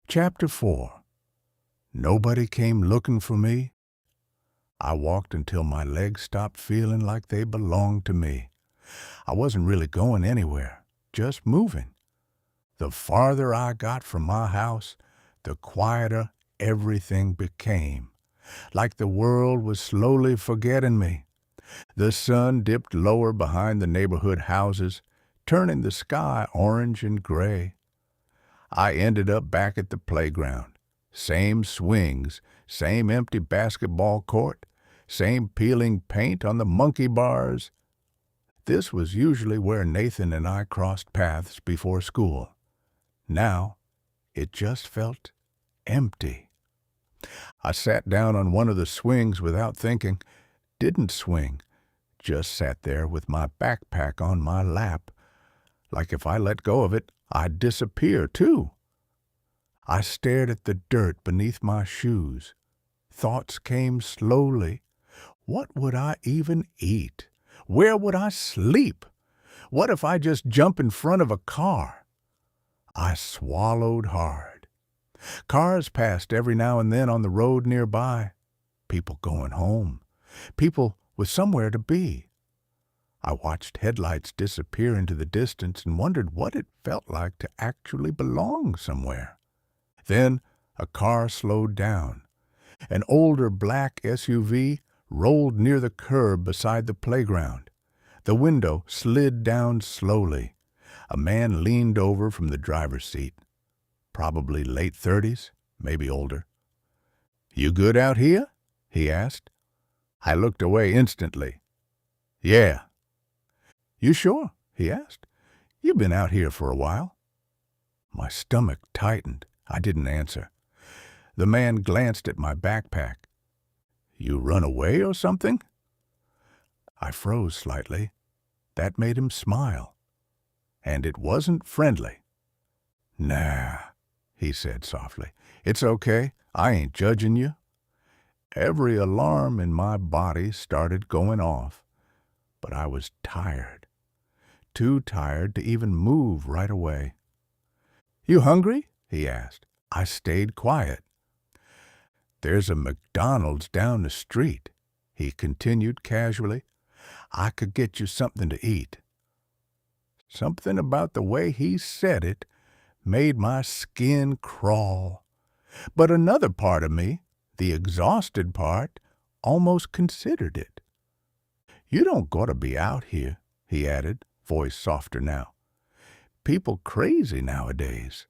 Chapter 4. Nobody came looking for me. I walked until my legs stopped feeling like they belonged to me. I wasn't really going anywhere, just moving. The farther I got from my house, the quieter everything became, like the world was slowly forgetting me. The sun dipped lower behind the neighborhood houses, turning the sky orange and gray. I ended up back at the playground. Same swings, same empty basketball court, same peeling paint on the monkey bars. This was usually where Nathan and I crossed paths before school. Now, it just felt empty. I sat down on one of the swings without thinking, didn't swing, just sat there with my backpack on my lap, like if I let go of it, I'd disappear too. I stared at the dirt beneath my shoes. Thoughts came slowly. What would I even eat? Where would I sleep? What if I just jump in front of a car? I swallowed hard. Cars passed every now and then on the road nearby. People going home. People with somewhere to be. I watched headlights disappear into the distance and wondered what it felt like to actually belong somewhere. Then a car slowed down. An older black SUV rolled near the curb beside the playground. The window slid down slowly. A man leaned over from the driver's seat. Probably late 30s, maybe older. "You good out here?" he asked. I looked away instantly. "Yeah." "You sure?" he asked. "You've been out here for a while." My stomach tightened. I didn't answer. The man glanced at my backpack. "You run away or something?" I froze slightly. That made him smile. And it wasn't friendly. "Nah," he said softly. "It's okay. I ain't judging you." Every alarm in my body started going off. But I was tired. Too tired to even move right away. "You hungry?" he asked. I stayed quiet. "There's a McDonald's down the street," he continued casually. "I could get you something to eat." Something about the way he said it made my skin crawl. But another part of me, the exhausted part, almost considered it. "You don't gotta be out here," he added, voice softer now. "People crazy nowadays."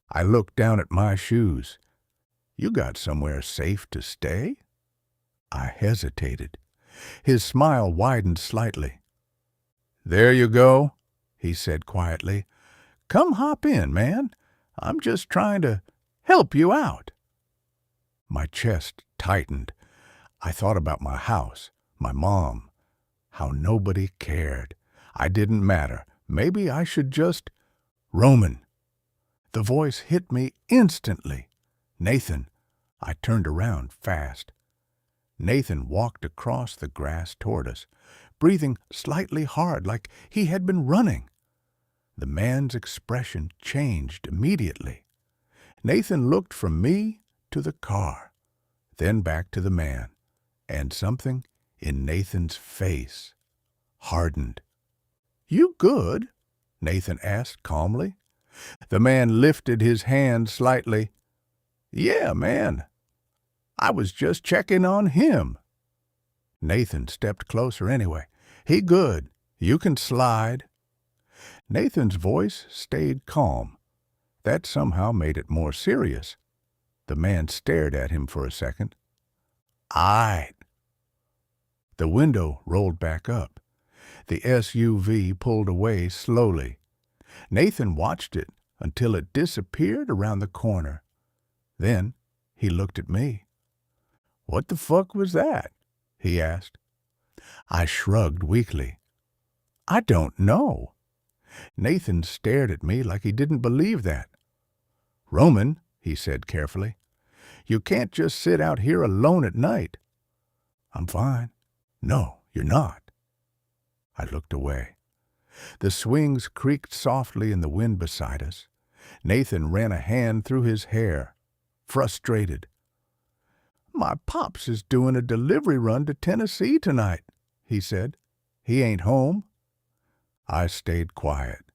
I looked down at my shoes. "You got somewhere safe to stay?" I hesitated. His smile widened slightly. "There you go," he said quietly. "Come hop in, man. I'm just trying to help you out." My chest tightened. I thought about my house, my mom, how nobody cared. I didn't matter. Maybe I should just... "Roman." The voice hit me instantly. "Nathan." I turned around fast. Nathan walked across the grass toward us, breathing slightly hard like he had been running. The man's expression changed immediately. Nathan looked from me to the car, then back to the man, and something in Nathan's face hardened. "You good?" Nathan asked calmly. The man lifted his hand slightly. "Yeah, man. I was just checking on him." Nathan stepped closer anyway. "He good. You can slide." Nathan's voice stayed calm. That somehow made it more serious. The man stared at him for a second. "Aight." The window rolled back up. The SUV pulled away slowly. Nathan watched it until it disappeared around the corner. Then he looked at me. "What the fuck was that?" he asked. I shrugged weakly. "I don't know." Nathan stared at me like he didn't believe that. "Roman," he said carefully, "you can't just sit out here alone at night." "I'm fine." "No, you're not." I looked away. The swings creaked softly in the wind beside us. Nathan ran a hand through his hair, frustrated. "My pops is doing a delivery run to Tennessee tonight," he said. "He ain't home." I stayed quiet.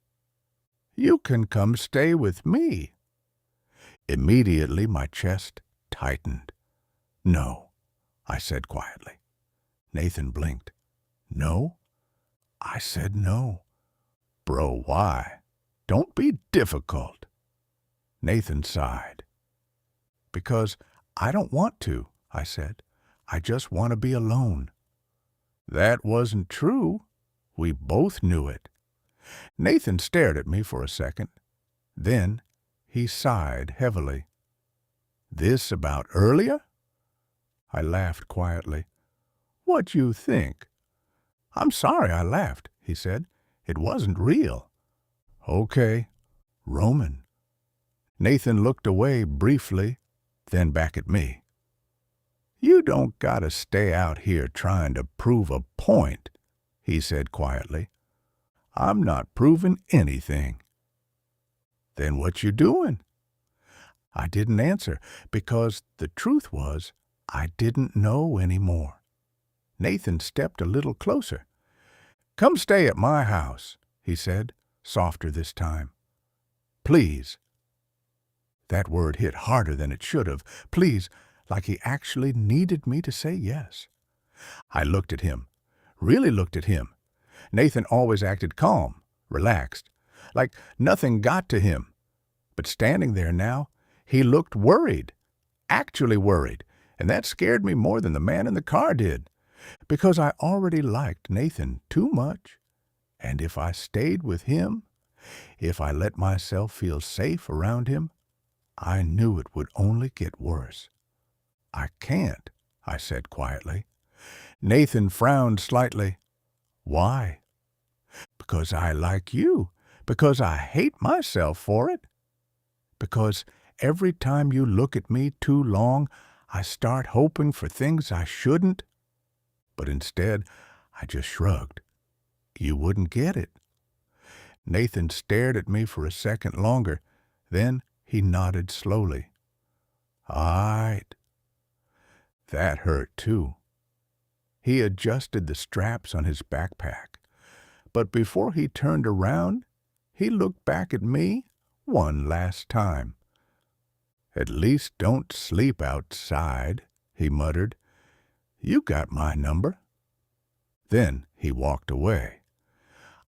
"You can come stay with me." Immediately my chest tightened. "No," I said quietly. Nathan blinked. "No?" I said no. "Bro, why? Don't be difficult." Nathan sighed. "Because I don't want to," I said. "I just want to be alone." That wasn't true. We both knew it. Nathan stared at me for a second. Then he sighed heavily. "This about earlier?" I laughed quietly. "What you think?" "I'm sorry I laughed," he said. "It wasn't real." "Okay. Roman." Nathan looked away briefly, then back at me. "You don't gotta stay out here trying to prove a point," he said quietly. "I'm not proving anything." "Then what you doing?" I didn't answer because the truth was I didn't know any more. Nathan stepped a little closer. "Come stay at my house," he said, softer this time. "Please." That word hit harder than it should have. Please, like he actually needed me to say yes. I looked at him, really looked at him. Nathan always acted calm, relaxed, like nothing got to him. But standing there now, he looked worried, actually worried, and that scared me more than the man in the car did, because I already liked Nathan too much. And if I stayed with him, if I let myself feel safe around him, I knew it would only get worse. "I can't," I said quietly. Nathan frowned slightly. "Why?" "Because I like you. Because I hate myself for it. Because every time you look at me too long, I start hoping for things I shouldn't." But instead, I just shrugged. "You wouldn't get it." Nathan stared at me for a second longer. Then he nodded slowly. "All right." That hurt, too. He adjusted the straps on his backpack. But before he turned around, he looked back at me one last time. "At least don't sleep outside," he muttered. "You got my number." Then he walked away.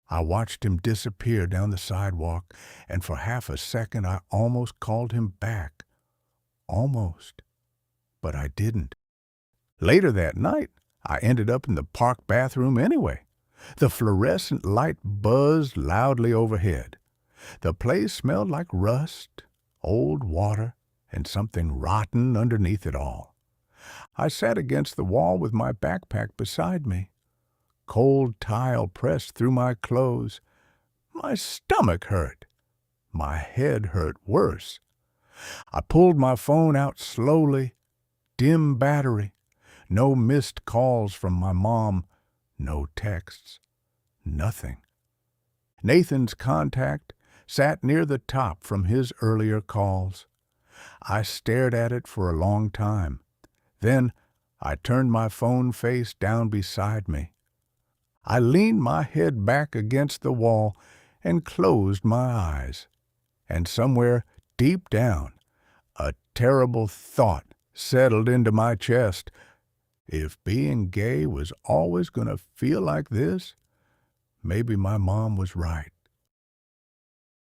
I watched him disappear down the sidewalk, and for half a second I almost called him back. Almost. But I didn't. Later that night, I ended up in the park bathroom anyway. The fluorescent light buzzed loudly overhead. The place smelled like rust, old water, and something rotten underneath it all. I sat against the wall with my backpack beside me. Cold tile pressed through my clothes. My stomach hurt. My head hurt worse. I pulled my phone out slowly. Dim battery. No missed calls from my mom. No texts. Nothing. Nathan's contact sat near the top from his earlier calls. I stared at it for a long time. Then I turned my phone face down beside me. I leaned my head back against the wall and closed my eyes. And somewhere deep down, a terrible thought settled into my chest. If being gay was always going to feel like this, maybe my mom was right.